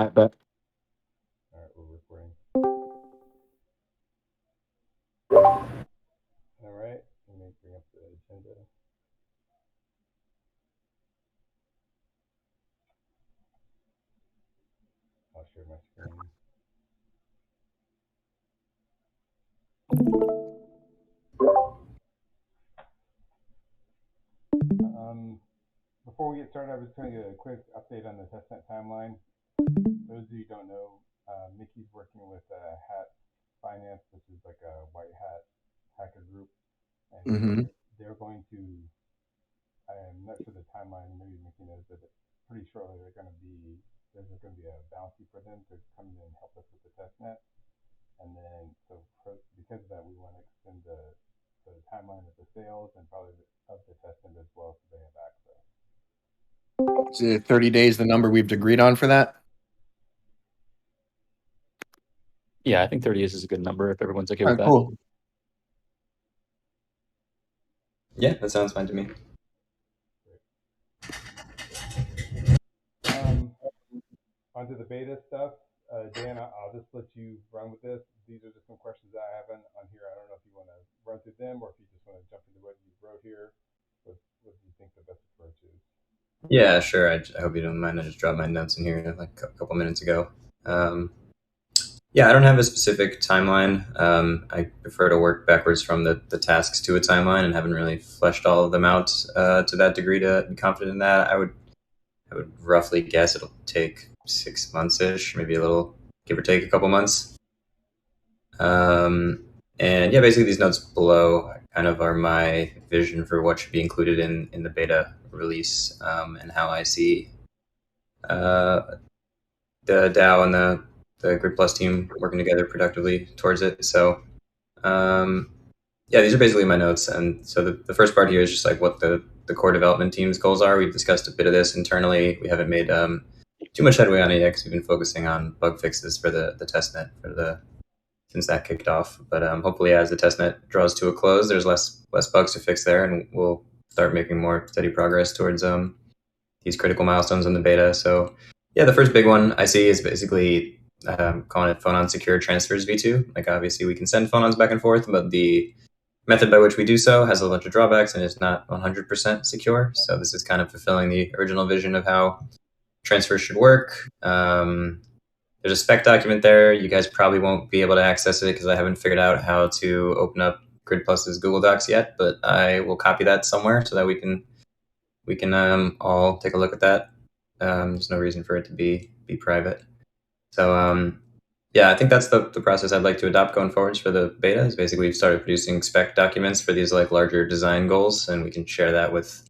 I bet. All right, we're recording. All right, let me bring up the agenda. I'll share my screen. Before we get started, I was going to get a quick update on the testnet timeline. Those of you who don't know, Mickey's working with Hat Finance, which is like a white hat hacker group, and they're going to. I'm not sure the timeline. Maybe Mickey knows, but pretty shortly there's going to be a bounty for them to come in and help us with the testnet. And then, because of that, we want to extend the timeline of the sales and probably of the testnet as well, so they have access. Is it 30 days the number we've agreed on for that? Yeah, I think 30 is a good number if everyone's okay with that. Cool. Yeah, that sounds fine to me. Onto the beta stuff. Dan, I'll just let you run with this. These are just some questions that I have on here. I don't know if you want to run through them or if you just want to jump into what you wrote here. What do you think the best approach is? Yeah, sure. I hope you don't mind. I just dropped my notes in here like a couple minutes ago. Yeah, I don't have a specific timeline. I prefer to work backwards from the tasks to a timeline, and haven't really fleshed all of them out to that degree to be confident in that. I would roughly guess it'll take 6 months-ish, maybe a little, give or take a couple months. And yeah, basically these notes below kind of are my vision for what should be included in the beta release, and how I see the DAO and the Grid Plus team working together productively towards it. So yeah, these are basically my notes. And so the first part here is just like what the core development team's goals are. We've discussed a bit of this internally. We haven't made too much headway on it yet because we've been focusing on bug fixes for the testnet since that kicked off. But hopefully as the testnet draws to a close, there's less bugs to fix there, and we'll start making more steady progress towards these critical milestones in the beta. So yeah, the first big one I see is basically calling it Phonon Secure Transfers v2. Like obviously we can send phonons back and forth, but the method by which we do so has a bunch of drawbacks and is not 100% secure. So this is kind of fulfilling the original vision of how transfers should work. There's a spec document there. You guys probably won't be able to access it because I haven't figured out how to open up Grid Plus's Google Docs yet, but I will copy that somewhere so that we can all take a look at that. There's no reason for it to be private. So yeah, I think that's the process I'd like to adopt going forwards for the beta. Is basically we've started producing spec documents for these like larger design goals, and we can share that with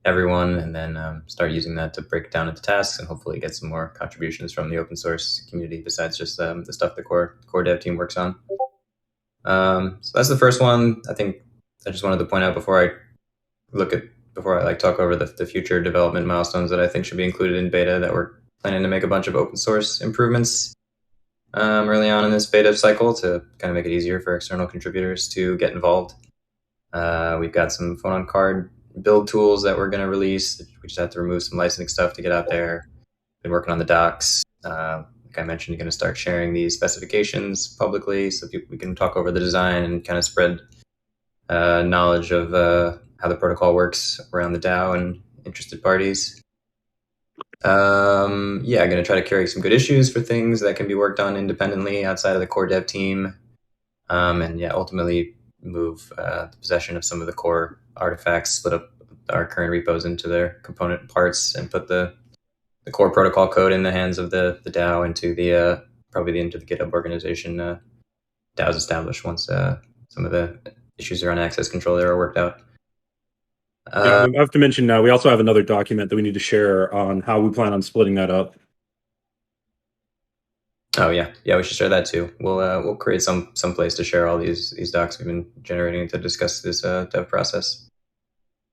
everyone, and then start using that to break down into tasks and hopefully get some more contributions from the open source community besides just the stuff the core dev team works on. So that's the first one. I think I just wanted to point out before I talk over the future development milestones that I think should be included in beta, that we're planning to make a bunch of open source improvements early on in this beta cycle to kind of make it easier for external contributors to get involved. We've got some Phonon card build tools that we're going to release. We just have to remove some licensing stuff to get out there. Been working on the docs. Like I mentioned, you're going to start sharing these specifications publicly so we can talk over the design and kind of spread knowledge of how the protocol works around the DAO and interested parties. Yeah, I'm going to try to carry some good issues for things that can be worked on independently outside of the core dev team. And yeah, ultimately move the possession of some of the core artifacts, split up our current repos into their component parts, and put the core protocol code in the hands of the DAO into probably into the GitHub organization. DAO's established once some of the issues around access control there are worked out. Yeah, I have to mention we also have another document that we need to share on how we plan on splitting that up. Oh yeah, we should share that too. We'll create some place to share all these docs we've been generating to discuss this dev process.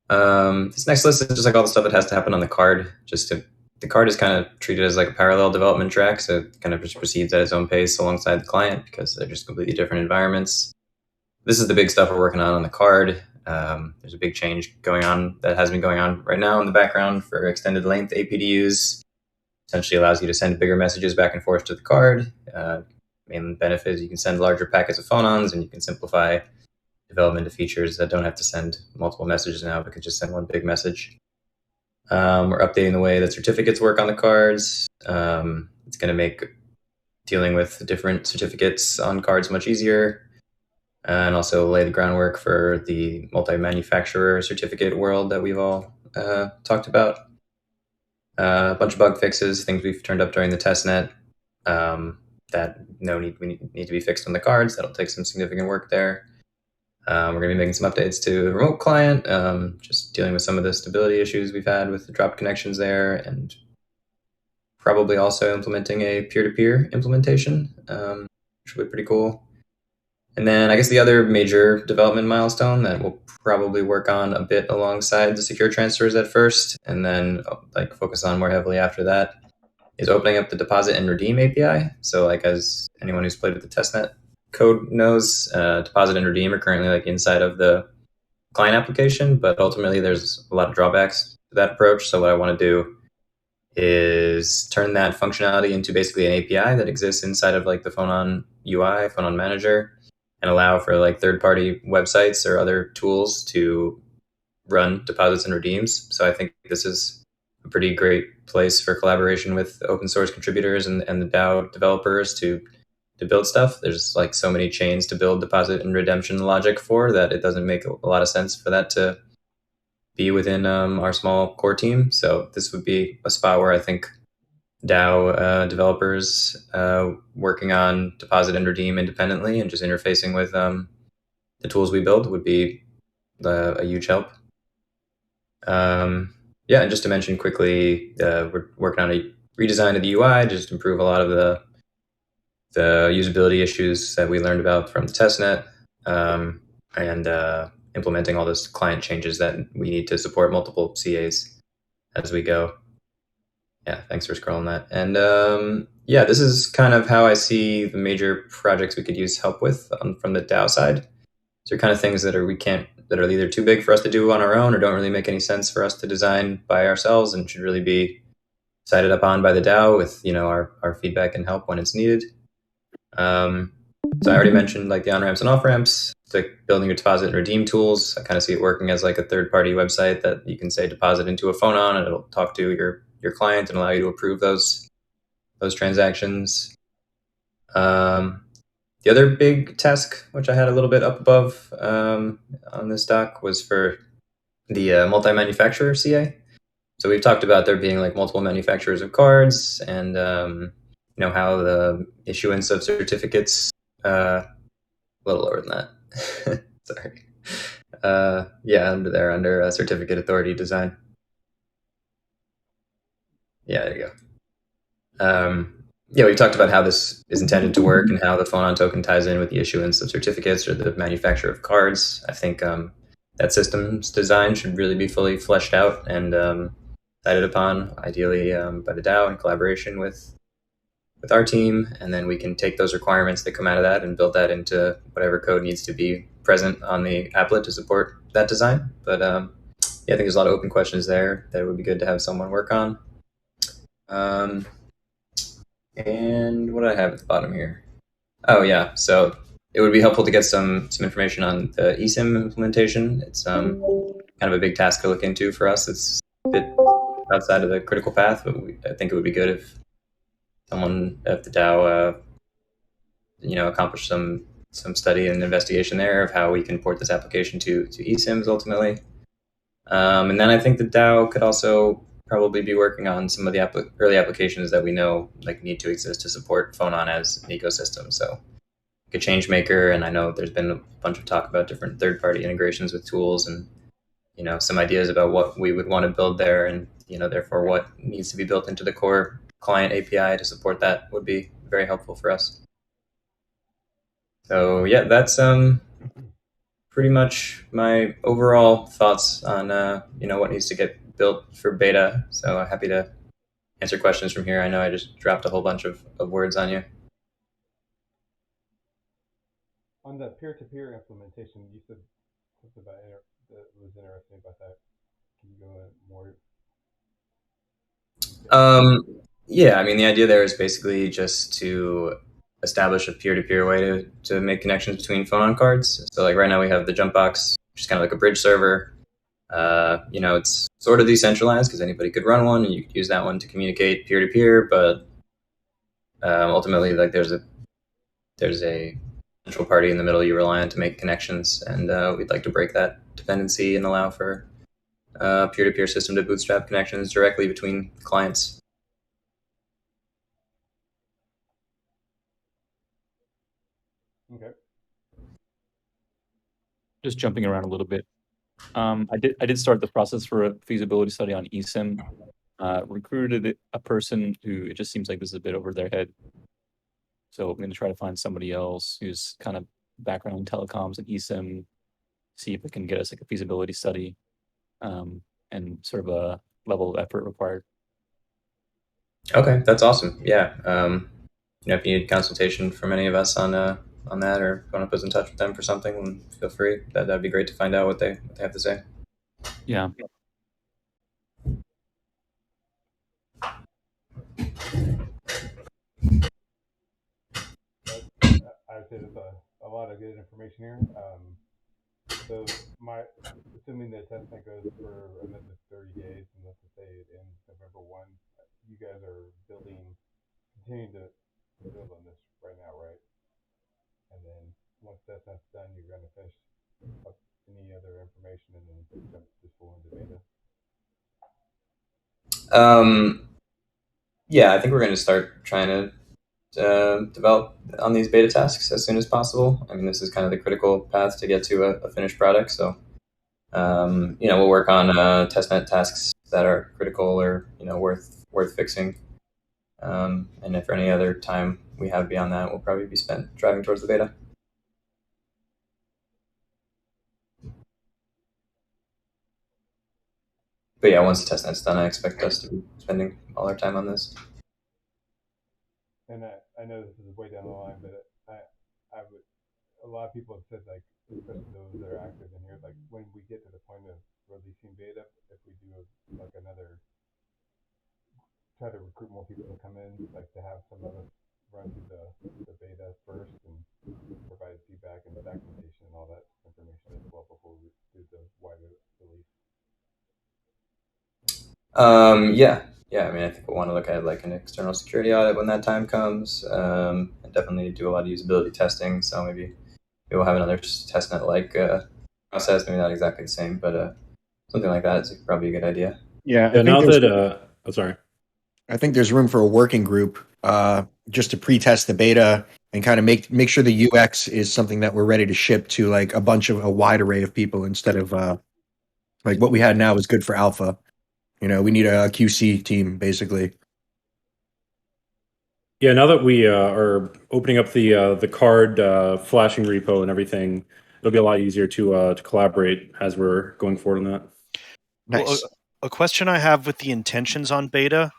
This next list is just like all the stuff that has to happen on the card. The card is kind of treated as like a parallel development track, so it kind of just proceeds at its own pace alongside the client because they're just completely different environments. This is the big stuff we're working on the card. There's a big change going on that has been going on right now in the background for extended length APDUs. essentially allows you to send bigger messages back and forth to the card. Main benefit is you can send larger packets of phonons, and you can simplify development of features that don't have to send multiple messages now, but could just send one big message. We're updating the way that certificates work on the cards. It's going to make dealing with different certificates on cards much easier, and also lay the groundwork for the multi-manufacturer certificate world that we've all talked about. A bunch of bug fixes, things we've turned up during the testnet that need to be fixed on the cards. That'll take some significant work there. We're going to be making some updates to the remote client, just dealing with some of the stability issues we've had with the dropped connections there, and probably also implementing a peer-to-peer implementation, which would be pretty cool. And then I guess the other major development milestone that we'll probably work on a bit alongside the secure transfers at first, and then like focus on more heavily after that, is opening up the deposit and redeem API. So like, as anyone who's played with the testnet code knows, deposit and redeem are currently like inside of the client application, but ultimately there's a lot of drawbacks to that approach. So what I want to do is turn that functionality into basically an API that exists inside of like the Phonon UI, Phonon Manager, and allow for like third-party websites or other tools to run deposits and redeems. So I think this is a pretty great place for collaboration with open source contributors and the DAO developers to build stuff. There's like so many chains to build deposit and redemption logic for that it doesn't make a lot of sense for that to be within our small core team. So this would be a spot where I think DAO developers working on deposit and redeem independently and just interfacing with the tools we build would be a huge help. Yeah, and just to mention quickly, we're working on a redesign of the UI, just improve a lot of the usability issues that we learned about from the testnet, and implementing all those client changes that we need to support multiple CAs as we go. Yeah, thanks for scrolling that. And yeah, this is kind of how I see the major projects we could use help with from the DAO side. So kind of things that are either too big for us to do on our own or don't really make any sense for us to design by ourselves and should really be sided up on by the DAO with our feedback and help when it's needed. So I already mentioned like the on-ramps and off-ramps, like building your deposit and redeem tools. I kind of see it working as like a third-party website that you can say deposit into a Phonon and it'll talk to your client and allow you to approve those transactions. The other big task, which I had a little bit up above on this doc, was for the multi-manufacturer CA. So we've talked about there being like multiple manufacturers of cards, and how the issuance of certificates a little lower than that. Sorry. Yeah, under certificate authority design. Yeah, there you go. Yeah, we've talked about how this is intended to work and how the Phonon token ties in with the issuance of certificates or the manufacture of cards. I think that system's design should really be fully fleshed out and decided upon, ideally by the DAO in collaboration with our team, and then we can take those requirements that come out of that and build that into whatever code needs to be present on the applet to support that design. But yeah, I think there's a lot of open questions there that it would be good to have someone work on. And what do I have at the bottom here? Oh yeah, so it would be helpful to get some information on the eSIM implementation. It's kind of a big task to look into for us. It's a bit outside of the critical path, but I think it would be good if someone at the DAO, accomplished some study and investigation there of how we can port this application to eSIMs ultimately. And then I think the DAO could also probably be working on some of the early applications that we know like need to exist to support Phonon as an ecosystem. So like a change maker, and I know there's been a bunch of talk about different third-party integrations with tools and some ideas about what we would want to build there, and therefore what needs to be built into the core client API to support that would be very helpful for us. So yeah, that's pretty much my overall thoughts on what needs to get built for beta. So I'm happy to answer questions from here. I know I just dropped a whole bunch of words on you. On the peer-to-peer implementation, you said something about that was interesting about that. Can you go more? Yeah, I mean, the idea there is basically just to establish a peer-to-peer way to make connections between Phonon cards. So like right now we have the jump box, which is kind of like a bridge server. It's sort of decentralized because anybody could run one and you could use that one to communicate peer-to-peer, but ultimately like there's a central party in the middle you rely on to make connections, and we'd like to break that dependency and allow for peer-to-peer system to bootstrap connections directly between clients. Okay. Just jumping around a little bit. I did start the process for a feasibility study on eSIM. Recruited a person who it just seems like this is a bit over their head. So I'm going to try to find somebody else who's kind of background in telecoms and eSIM, see if it can get us like a feasibility study, and sort of a level of effort required. Okay, that's awesome. Yeah. If you need consultation from any of us on that, or want to put us in touch with them for something, then feel free. That'd be great to find out what they have to say. Yeah. I would say there's a lot of good information here. So assuming the testnet goes for another 30 days, and let's just say it ends November 1, you guys are continuing to build on this right now, right? And then once testnet's done, you're going to finish up any other information and then jump just full into beta. Yeah, I think we're going to start trying to develop on these beta tasks as soon as possible. I mean, this is kind of the critical path to get to a finished product. So, we'll work on testnet tasks that are critical or worth fixing. And if for any other time we have beyond that, we'll probably be spent driving towards the beta. But yeah, once the testnet's done, I expect us to be spending all our time on this. And I know this is way down the line, but a lot of people have said, like, especially those that are active in here, like when we get to the point of releasing beta, if we do try to recruit more people to come in, like to have some of us run through the beta first and provide feedback and documentation and all that information as well before we do the wider release. Yeah. I mean, I think we'll want to look at like an external security audit when that time comes, and definitely do a lot of usability testing. So maybe we'll have another testnet like process, maybe not exactly the same, but something like that is probably a good idea. Yeah. Sorry. I think there's room for a working group just to pre-test the beta and kind of make sure the UX is something that we're ready to ship to like a wide array of people instead of like what we had now is good for alpha. We need a QC team basically. Yeah, now that we are opening up the card flashing repo and everything, it'll be a lot easier to collaborate as we're going forward on that. Nice. Well, a question I have with the intentions on beta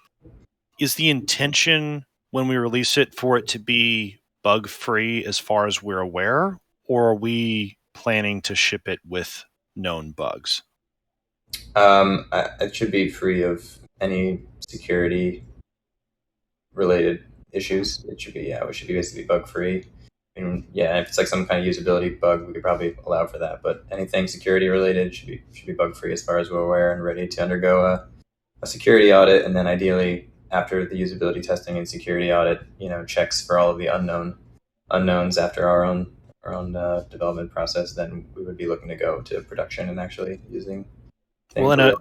is the intention when we release it for it to be bug free as far as we're aware, or are we planning to ship it with known bugs? It should be free of any security related issues. It should be basically bug free. And yeah, if it's like some kind of usability bug, we could probably allow for that. But anything security related should be bug free as far as we're aware, and ready to undergo a security audit. And then ideally, after the usability testing and security audit, checks for all of the unknowns after our own development process, then we would be looking to go to production and actually using. Well,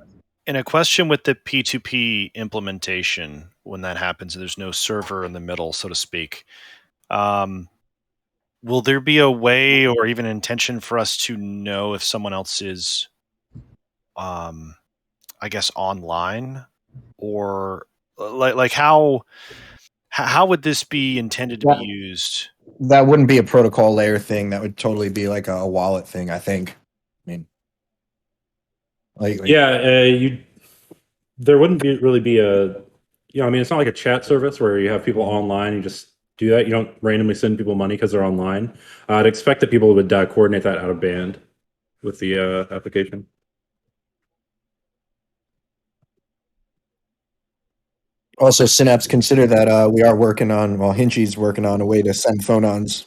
in a question with the P2P implementation, when that happens, there's no server in the middle, so to speak. Will there be a way or even an intention for us to know if someone else is, I guess, online, or like how would this be intended to be used? That wouldn't be a protocol layer thing. That would totally be like a wallet thing, I think. I mean, there wouldn't really be a, I mean, it's not like a chat service where you have people online. You just do that. You don't randomly send people money because they're online. I'd expect that people would coordinate that out of band with the application. Also, Synapse, consider that we are working on, well, Hinchy's working on a way to send phonons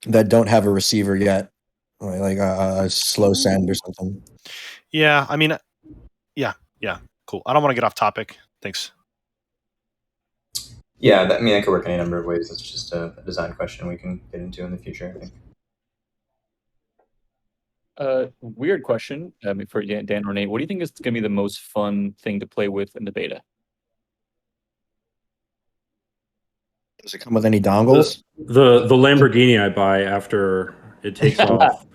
that don't have a receiver yet, like a slow send or something. Yeah, I mean, yeah, cool. I don't want to get off topic. Thanks. Yeah, that, I mean, that could work any number of ways. It's just a design question we can get into in the future, I think. Weird question for Dan or Nate. What do you think is going to be the most fun thing to play with in the beta? Does it come with any dongles? The Lamborghini I buy after it takes off.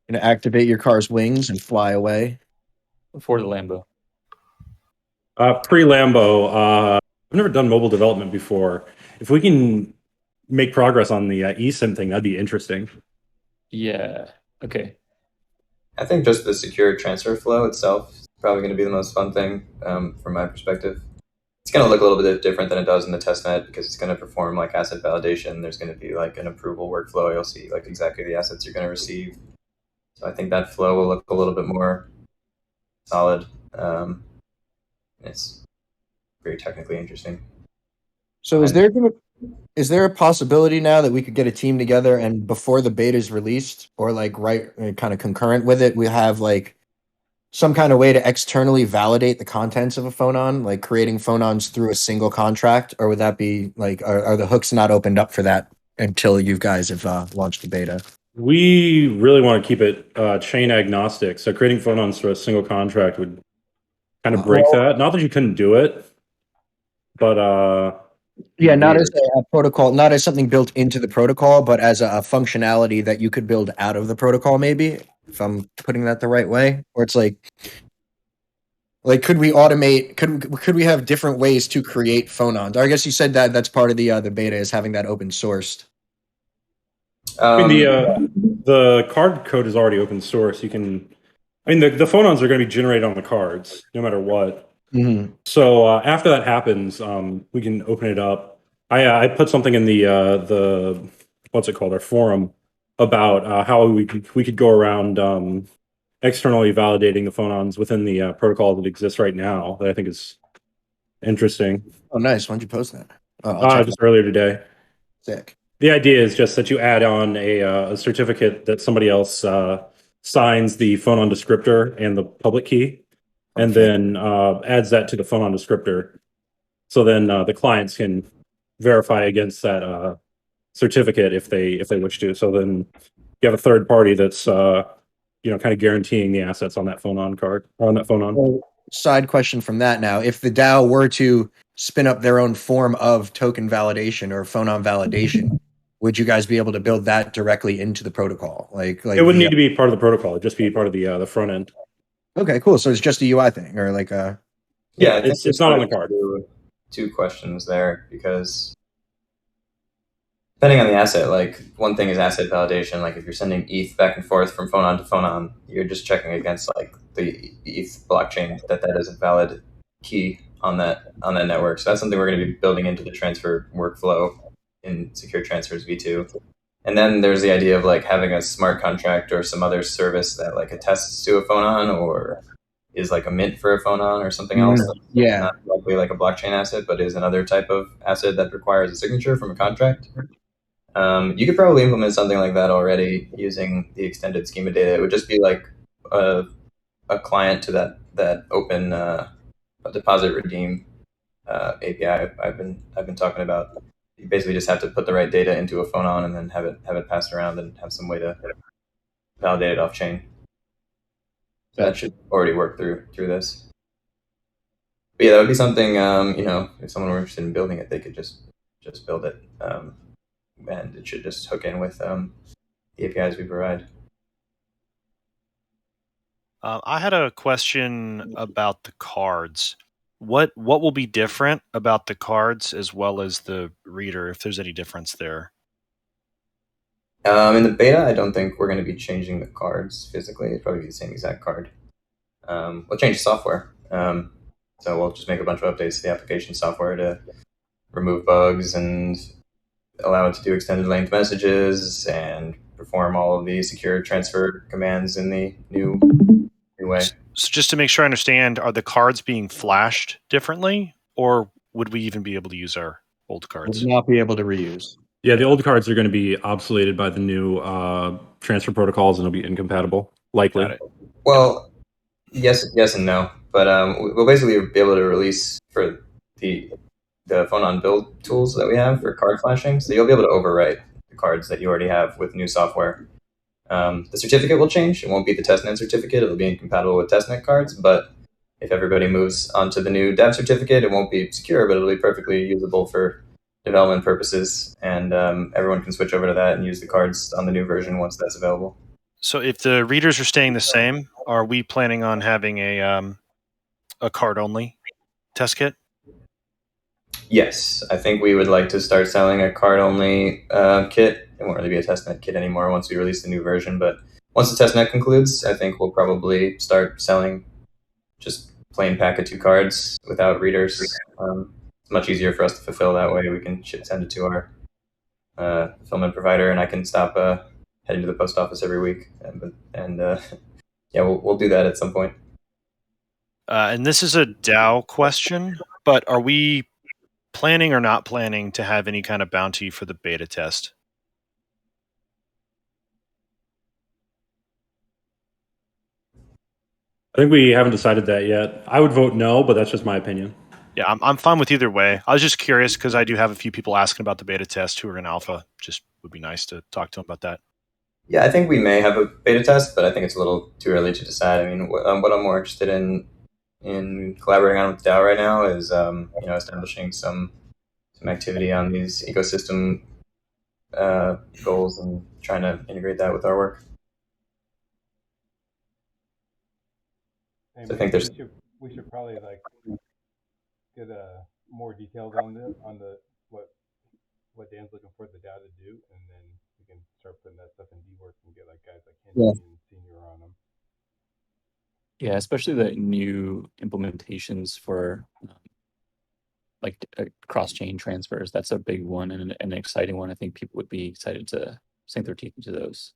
Gonna activate your car's wings and fly away. For the Lambo. Pre-Lambo, I've never done mobile development before. If we can make progress on the eSIM thing, that'd be interesting. Yeah. Okay. I think just the secure transfer flow itself is probably going to be the most fun thing from my perspective. It's going to look a little bit different than it does in the testnet because it's going to perform like asset validation. There's going to be like an approval workflow. You'll see like exactly the assets you're going to receive. So I think that flow will look a little bit more solid. It's very technically interesting. So is there a possibility now that we could get a team together and before the beta is released or like kind of concurrent with it, we have like some kind of way to externally validate the contents of a phonon, like creating phonons through a single contract? Or would that be like, are the hooks not opened up for that until you guys have launched the beta? We really want to keep it chain agnostic. So creating phonons through a single contract would kind of break that. Not that you couldn't do it, but yeah, not as a protocol, not as something built into the protocol, but as a functionality that you could build out of the protocol, maybe, if I'm putting that the right way. Or it's like could we automate, could we have different ways to create phonons? I guess you said that that's part of the beta is having that open sourced. I mean, the card code is already open source. You can, I mean, the phonons are going to be generated on the cards no matter what. Mm-hmm. So after that happens, we can open it up. I put something in the what's it called, our forum, about how we could go around externally validating the phonons within the protocol that exists right now. That I think is interesting. Oh, nice. Why don't you post that? Oh, Just earlier today. Sick. The idea is just that you add on a certificate that somebody else signs the phonon descriptor and the public key, and then adds that to the phonon descriptor. So then the clients can verify against that certificate if they wish to. So then you have a third party that's kind of guaranteeing the assets on that phonon card or on that phonon. Well, side question from that now: if the DAO were to spin up their own form of token validation or phonon validation, would you guys be able to build that directly into the protocol? Like it wouldn't need to be part of the protocol; it'd just be part of the front end. Okay, cool. So it's just a UI thing, or like a yeah, it's not on the card. Two questions there because depending on the asset, like one thing is asset validation. Like if you're sending ETH back and forth from phonon to phonon, you're just checking against like the ETH blockchain that is a valid key on that network. So that's something we're going to be building into the transfer workflow in Secure Transfers v2. And then there's the idea of like having a smart contract or some other service that like attests to a phonon or is like a mint for a phonon or something else. Yeah. Not likely like a blockchain asset, but is another type of asset that requires a signature from a contract. You could probably implement something like that already using the extended schema data. It would just be like a client to that open deposit redeem API I've been talking about. You basically just have to put the right data into a phonon and then have it passed around and have some way to validate it off chain. So that should already work through this. But yeah, that would be something. If someone were interested in building it, they could just build it, and it should just hook in with the APIs we provide. I had a question about the cards. What will be different about the cards as well as the reader, if there's any difference there? In the beta, I don't think we're going to be changing the cards physically. It'll probably be the same exact card. We'll change the software. So we'll just make a bunch of updates to the application software to remove bugs and allow it to do extended length messages and perform all of the secure transfer commands in the new way. So just to make sure I understand, are the cards being flashed differently, or would we even be able to use our old cards? Would not be able to reuse. Yeah, the old cards are going to be obsoleted by the new transfer protocols, and it'll be incompatible, likely. Got it. Well, yes and no. But we'll basically be able to release for the Phonon build tools that we have for card flashing. So you'll be able to overwrite the cards that you already have with new software. The certificate will change. It won't be the testnet certificate. It'll be incompatible with testnet cards. But if everybody moves onto the new dev certificate, it won't be secure, but it'll be perfectly usable for development purposes. And everyone can switch over to that and use the cards on the new version once that's available. So if the readers are staying the same, are we planning on having a card-only test kit? Yes, I think we would like to start selling a card-only kit. It won't really be a testnet kit anymore once we release the new version. But once the testnet concludes, I think we'll probably start selling just plain pack of 2 cards without readers. It's much easier for us to fulfill that way. We can send it to our fulfillment provider, and I can stop heading to the post office every week. And yeah, we'll do that at some point. And this is a DAO question, but are we planning or not planning to have any kind of bounty for the beta test? I think we haven't decided that yet. I would vote no, but that's just my opinion. Yeah, I'm fine with either way. I was just curious because I do have a few people asking about the beta test who are in alpha. Just would be nice to talk to them about that. Yeah, I think we may have a beta test, but I think it's a little too early to decide. I mean, what I'm more interested in collaborating on with DAO right now is establishing some activity on these ecosystem goals and trying to integrate that with our work. Hey, So I think there's we should probably like get more details on what Dan's looking for the DAO to do, and then we can start putting that stuff in dework and get like guys like Henry and Senior on them. Yeah, especially the new implementations for cross-chain transfers. That's a big one and an exciting one. I think people would be excited to sink their teeth into those.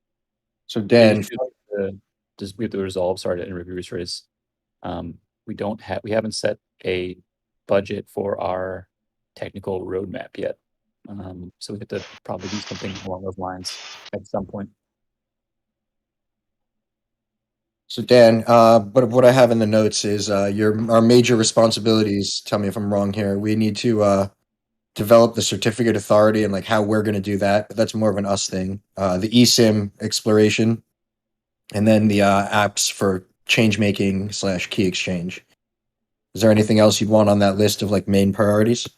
So Dan, We have to resolve. Sorry to interrupt you, Rooster, is we haven't set a budget for our technical roadmap yet. So we have to probably do something along those lines at some point. So Dan, but what I have in the notes is our major responsibilities. Tell me if I'm wrong here. We need to develop the certificate authority and like how we're going to do that. But that's more of an us thing. The eSIM exploration, and then the apps for change making / key exchange. Is there anything else you'd want on that list of like main priorities?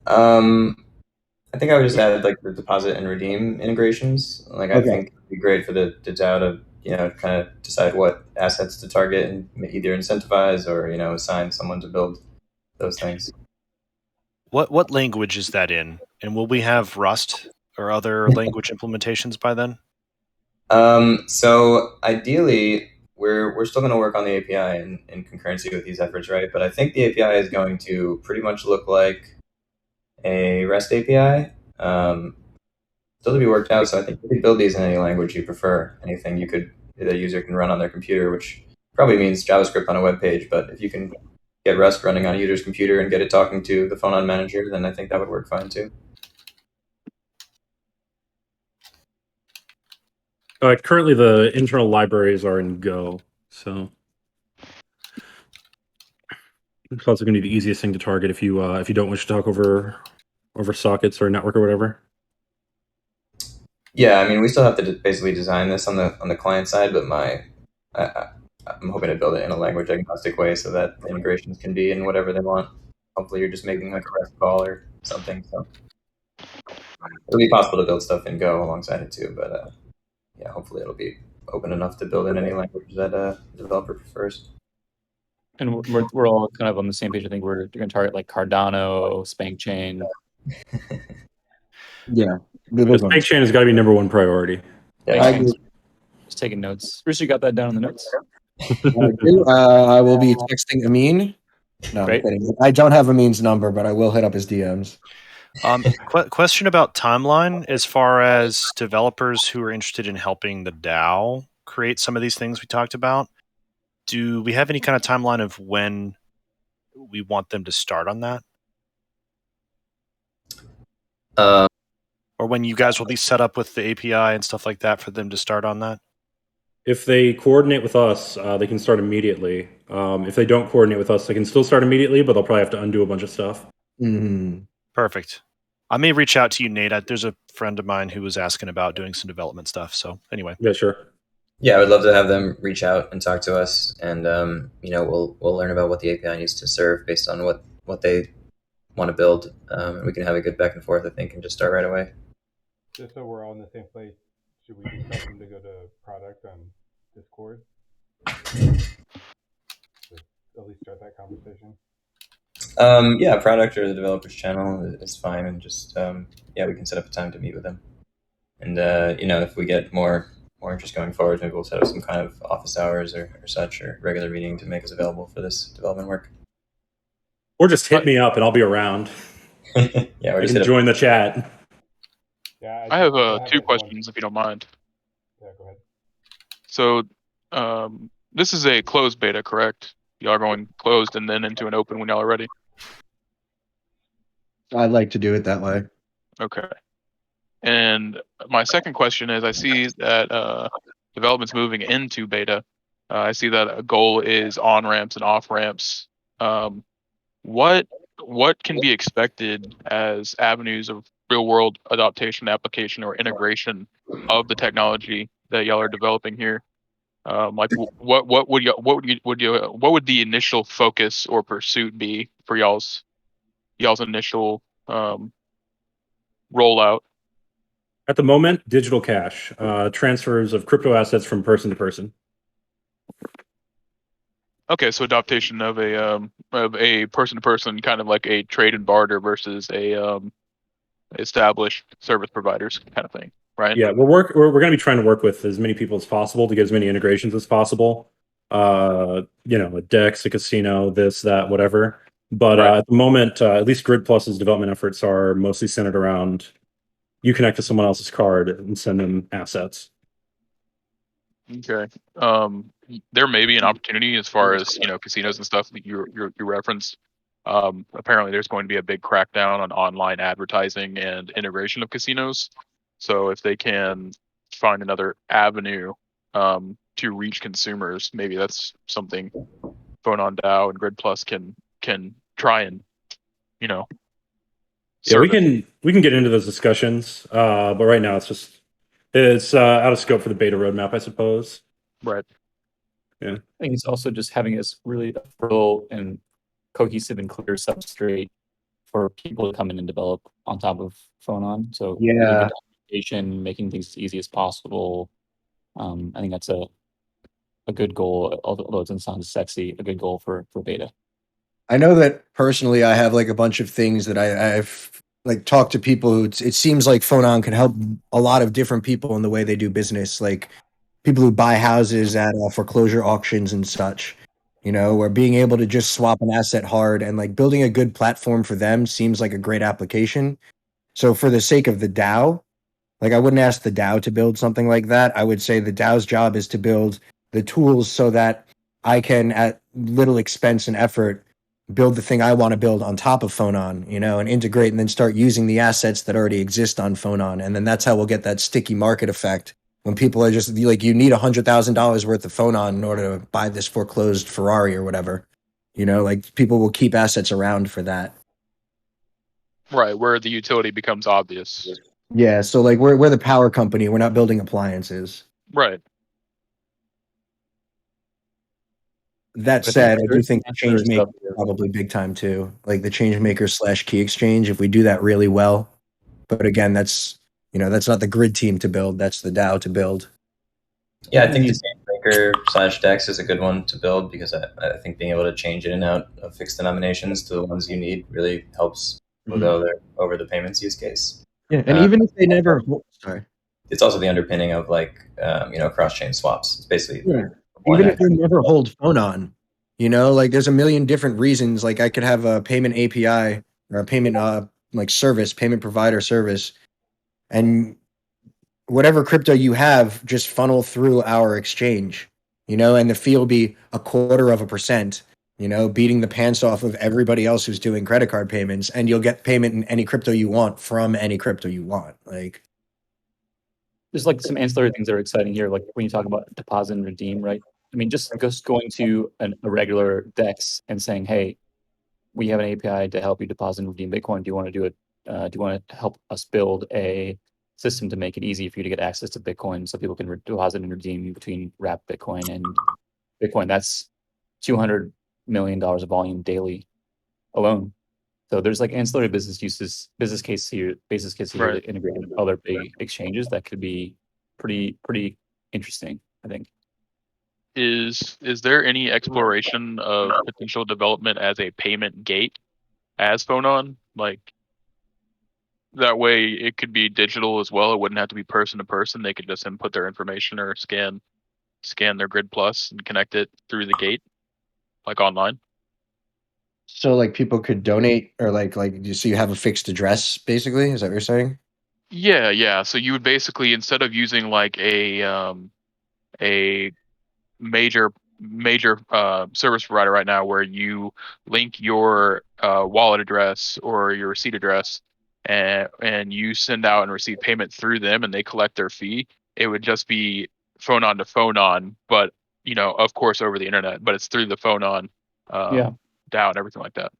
I think I would just add like the deposit and redeem integrations. Like I think it'd be great for the DAO to kind of decide what assets to target and either incentivize or assign someone to build those things. What language is that in? And will we have Rust or other language implementations by then? So ideally, we're still going to work on the API in concurrency with these efforts, right? But I think the API is going to pretty much look like a REST API. Still to be worked out, so I think you can build these in any language you prefer. Anything the user can run on their computer, which probably means JavaScript on a web page. But if you can get Rust running on a user's computer and get it talking to the Phonon manager, then I think that would work fine too. Currently, the internal libraries are in Go, so it's also going to be the easiest thing to target if you don't wish to talk over sockets or network or whatever. Yeah, I mean, we still have to basically design this on the client side, but I'm hoping to build it in a language agnostic way so that the integrations can be in whatever they want. Hopefully, you're just making like a REST call or something. So it'll be possible to build stuff in Go alongside it too, but yeah, hopefully it'll be open enough to build in any language that a developer prefers. And we're all kind of on the same page. I think we're going to target like Cardano, SpankChain. Yeah, The Spank chain has got to be number one priority. Yeah, I agree. Just taking notes. Bruce, you got that down in the notes? I will be texting Amin. No, I'm kidding. I don't have Amin's number, but I will hit up his DMs. Question about timeline as far as developers who are interested in helping the DAO create some of these things we talked about. do we have any kind of timeline of when we want them to start on that? Or when you guys will be set up with the API and stuff like that for them to start on that? If they coordinate with us, they can start immediately. If they don't coordinate with us, they can still start immediately, but they'll probably have to undo a bunch of stuff. Mhm. Perfect. I may reach out to you, Nate. There's a friend of mine who was asking about doing some development stuff. So anyway. Yeah, sure. Yeah, I would love to have them reach out and talk to us, and we'll learn about what the API needs to serve based on what they want to build. We can have a good back and forth, I think, and just start right away. Just so we're all in the same place, should we just tell them to go to product on Discord? Just at least start that conversation. Yeah, product or the developers channel is fine, and just we can set up a time to meet with them. And if we get more interest going forward, maybe we'll set up some kind of office hours or such, or regular meeting to make us available for this development work. Or just hit me up and I'll be around. Yeah, or I just can join the chat. Yeah, I have two like questions, if you don't mind. Yeah, go ahead. So, this is a closed beta, correct? Y'all are going closed and then into an open when y'all are ready? I'd like to do it that way. Okay. And my second question is, I see that development's moving into beta. I see that a goal is on ramps and off ramps. What can be expected as avenues of real world adaptation, application, or integration of the technology that y'all are developing here? Like what would the initial focus or pursuit be for y'all's initial rollout? At the moment, digital cash, transfers of crypto assets from person to person. Okay, so adaptation of a person to person, kind of like a trade and barter versus a established service providers kind of thing, right? Yeah, we're going to be trying to work with as many people as possible to get as many integrations as possible. A DEX, a casino, this, that, whatever. But Right. at the moment, at least Grid Plus's development efforts are mostly centered around you connect to someone else's card and send them assets. Okay. There may be an opportunity as far as casinos and stuff that you referenced. Apparently, there's going to be a big crackdown on online advertising and integration of casinos. So if they can find another avenue to reach consumers, maybe that's something Phonon DAO and Grid Plus can try and Yeah, service. we can get into those discussions, but right now it's out of scope for the beta roadmap, I suppose. Right. I think it's also just having this really affordable and cohesive and clear substrate for people to come in and develop on top of Phonon. So really Yeah. good documentation, making things as easy as possible. I think that's a good goal, although it doesn't sound as sexy, a good goal for beta. I know that personally, I have like a bunch of things that I've like talked to people who it seems like Phonon can help a lot of different people in the way they do business, like people who buy houses at foreclosure auctions and such. Where being able to just swap an asset hard and like building a good platform for them seems like a great application. So for the sake of the DAO, like I wouldn't ask the DAO to build something like that. I would say the DAO's job is to build the tools so that I can, at little expense and effort, build the thing I want to build on top of Phonon, and integrate and then start using the assets that already exist on Phonon. And then that's how we'll get that sticky market effect when people are just like, you need $100,000 worth of Phonon in order to buy this foreclosed Ferrari or whatever. Like people will keep assets around for that. Right, where the utility becomes obvious. Yeah, so like we're the power company. We're not building appliances. Right. That But said, I do there's think the answer change maker stuff here. is probably big time too. Like the change maker / key exchange, if we do that really well. But again, that's not the grid team to build. That's the DAO to build. Yeah, I think the SageMaker / DEX is a good one to build because I think being able to change in and out of fixed denominations to the ones you need really helps with over the payments use case. Yeah, and even if they never, sorry, It's also the underpinning of like cross-chain swaps. It's basically even if they never hold Phonon, like there's a million different reasons. Like I could have a payment API or a payment like service, payment provider service, and whatever crypto you have just funnel through our exchange. and the fee will be 0.25%, beating the pants off of everybody else who's doing credit card payments, and you'll get payment in any crypto you want from any crypto you want. Like, there's like some ancillary things that are exciting here, like when you talk about deposit and redeem, right? I mean, just going to a regular DEX and saying, "Hey, we have an API to help you deposit and redeem Bitcoin. Do you want to do it? Do you want to help us build a system to make it easy for you to get access to Bitcoin, so people can deposit and redeem between wrap Bitcoin and Bitcoin?" That's $200 million of volume daily alone. So there's like ancillary business cases here Right. to integrate with other big exchanges that could be pretty interesting, I think. Is there any exploration of potential development as a payment gate as Phonon? Like that way it could be digital as well. It wouldn't have to be person to person. They could just input their information or scan their Grid Plus and connect it through the gate, like online. so like people could donate, or so you have a fixed address, basically. Is that what you're saying? Yeah. So you would basically, instead of using like a major service provider right now where you link your wallet address or your receipt address and you send out and receive payment through them and they collect their fee, it would just be Phonon to Phonon, but of course over the internet, but it's through the Phonon Yeah. DAO and everything like that.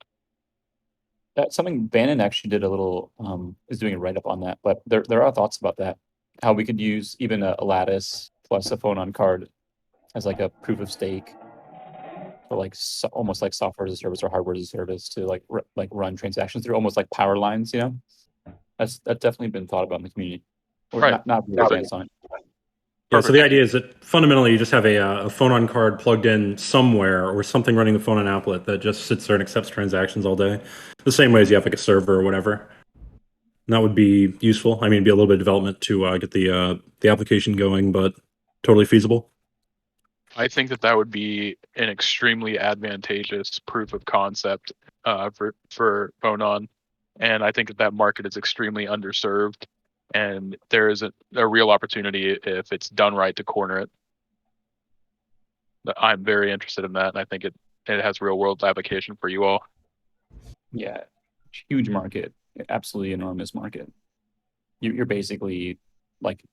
That's something Bannon actually did a little, is doing a write-up on that, but there are thoughts about that. How we could use even a lattice plus a Phonon card as like a proof of stake for like almost like software as a service or hardware as a service to like run transactions through, almost like power lines. That's definitely been thought about in the community. Or Right. not really advanced on it. Yeah, so the idea is that fundamentally you just have a Phonon card plugged in somewhere or something running the Phonon applet that just sits there and accepts transactions all day. The same way as you have like a server or whatever. And that would be useful. I mean, it'd be a little bit of development to get the application going, but totally feasible. I think that would be an extremely advantageous proof of concept for Phonon, and I think that market is extremely underserved, and there is a real opportunity if it's done right to corner it. I'm very interested in that, and I think it has real world application for you all. Yeah, huge market, absolutely enormous market. You're basically like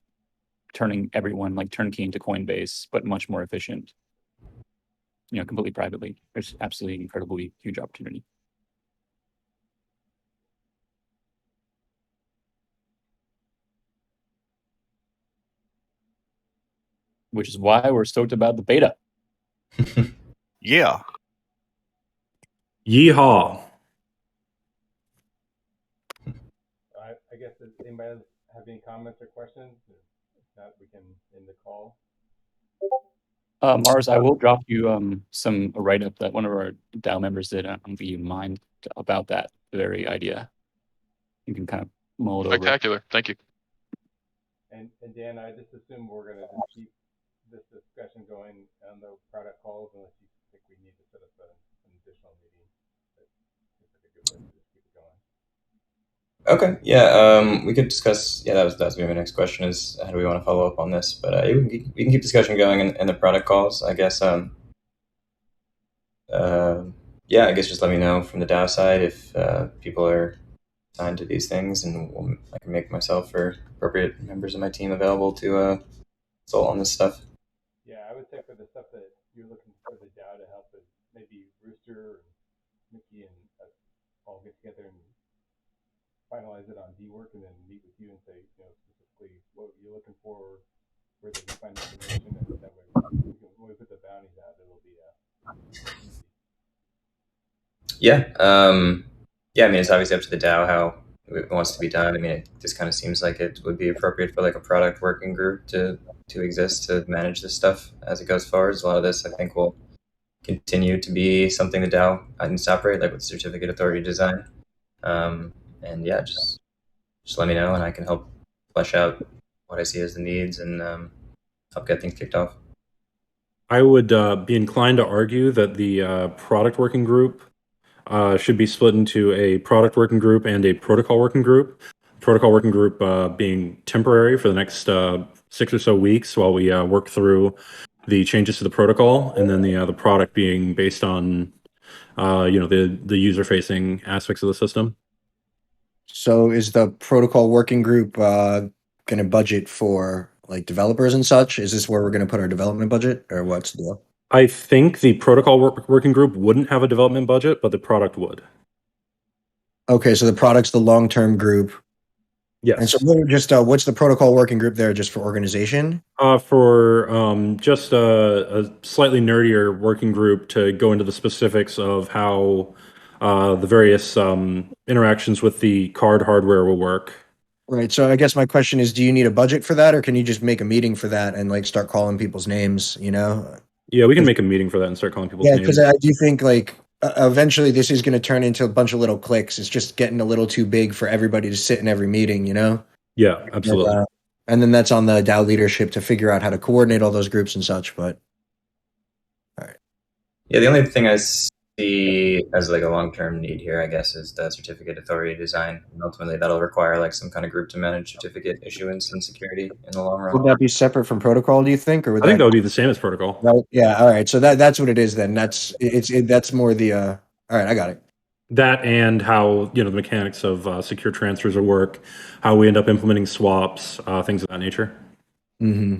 turning everyone like turnkey into Coinbase, but much more efficient. Completely privately. There's absolutely incredibly huge opportunity. Which is why we're stoked about the beta. Yeah. Yeehaw. I guess does anybody have any comments or questions? If not, we can end the call. Mars, I will drop you a write-up that one of our DAO members did. I don't know if you mind about that very idea. You can kind of mull it over. Spectacular. Thank you. And Dan, I just assume we're going to keep this discussion going on the product calls unless you think we need to set up an additional meeting. But it's like a good way to just keep it going. Okay, yeah, we could discuss. Yeah, that's gonna be my next question: is how do we want to follow up on this? But we can keep discussion going in the product calls, I guess. Yeah, I guess just let me know from the DAO side if people are assigned to these things, and I can make myself or appropriate members of my team available to consult on this stuff. Yeah, I would say for the stuff that you're looking for the DAO to help with, maybe Rooster and Mickey and us all get together and finalize it on dework, and then meet with you and say, specifically what you're looking for, where they can find information, and that way when we put the bounties out, it'll be easy. Yeah, yeah. I mean, it's obviously up to the DAO how it wants to be done. I mean, it just kind of seems like it would be appropriate for like a product working group to exist to manage this stuff as it goes forward. A lot of this, I think, will continue to be something the DAO needs to operate, like with certificate authority design. And yeah, just let me know, and I can help flesh out what I see as the needs and help get things kicked off. I would be inclined to argue that the product working group should be split into a product working group and a protocol working group. Protocol working group being temporary for the next 6 or so weeks while we work through the changes to the protocol, and then the product being based on the user facing aspects of the system. So is the protocol working group going to budget for like developers and such? Is this where we're going to put our development budget, or what's the deal? I think the protocol working group wouldn't have a development budget, but the product would. Okay, so the product's the long-term group. Yes. And so what's the protocol working group there just for organization? For just a slightly nerdier working group to go into the specifics of how the various interactions with the card hardware will work. Right. So I guess my question is, do you need a budget for that, or can you just make a meeting for that and like start calling people's names, you know? Yeah, we can make a meeting for that and start calling people's Yeah, names. because I do think like eventually this is going to turn into a bunch of little cliques. It's just getting a little too big for everybody to sit in every meeting, you know? Yeah, absolutely. And then that's on the DAO leadership to figure out how to coordinate all those groups and such. But Yeah, the only thing I see as like a long-term need here, I guess, is the certificate authority design, and ultimately that'll require like some kind of group to manage certificate issuance and security in the long run. would that be separate from protocol, do you think, or would I think that would be the same as protocol. Right. Yeah. All right. So that's what it is then. That's more the. All right. I got it. That and how the mechanics of secure transfers will work, how we end up implementing swaps, things of that nature. Mm-hmm.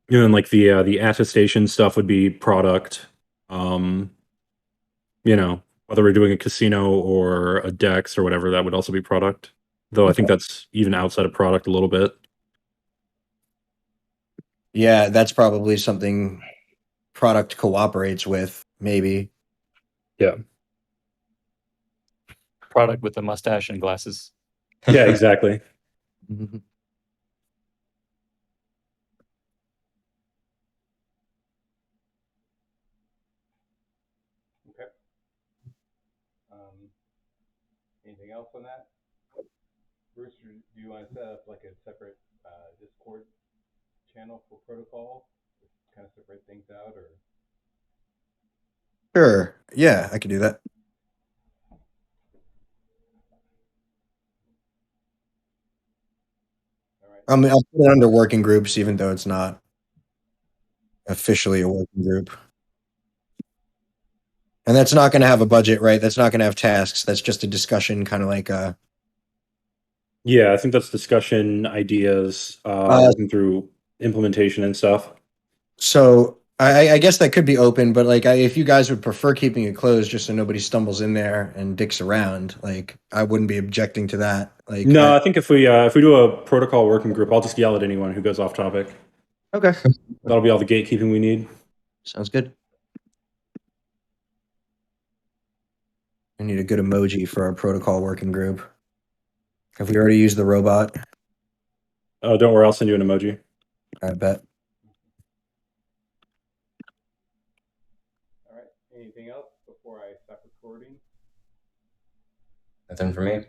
And then like the attestation stuff would be product. Whether we're doing a casino or a DEX or whatever, that would also be product. Though I think that's even outside of product a little bit. Yeah, that's probably something product cooperates with, maybe. Yeah. Product with a mustache and glasses. Yeah, exactly. Mm-hmm. Okay. Anything else on that? Bruce, do you want to set up like a separate Discord channel for protocol? Just kind of separate things out, or? Sure. Yeah, I could do that. All right. I mean, I'll put it under working groups, even though it's not officially a working group. And that's not going to have a budget, right? That's not going to have tasks. That's just a discussion, kind of like Yeah, I think that's discussion, ideas, working through implementation and stuff. So I guess that could be open, but like if you guys would prefer keeping it closed just so nobody stumbles in there and dicks around, like I wouldn't be objecting to that. Like No, I think if we do a protocol working group, I'll just yell at anyone who goes off topic. okay. That'll be all the gatekeeping we need. Sounds good. I need a good emoji for our protocol working group. Have we already used the robot? Oh, don't worry, I'll send you an emoji. I bet. All right. Anything else before I stop recording? Nothing for me.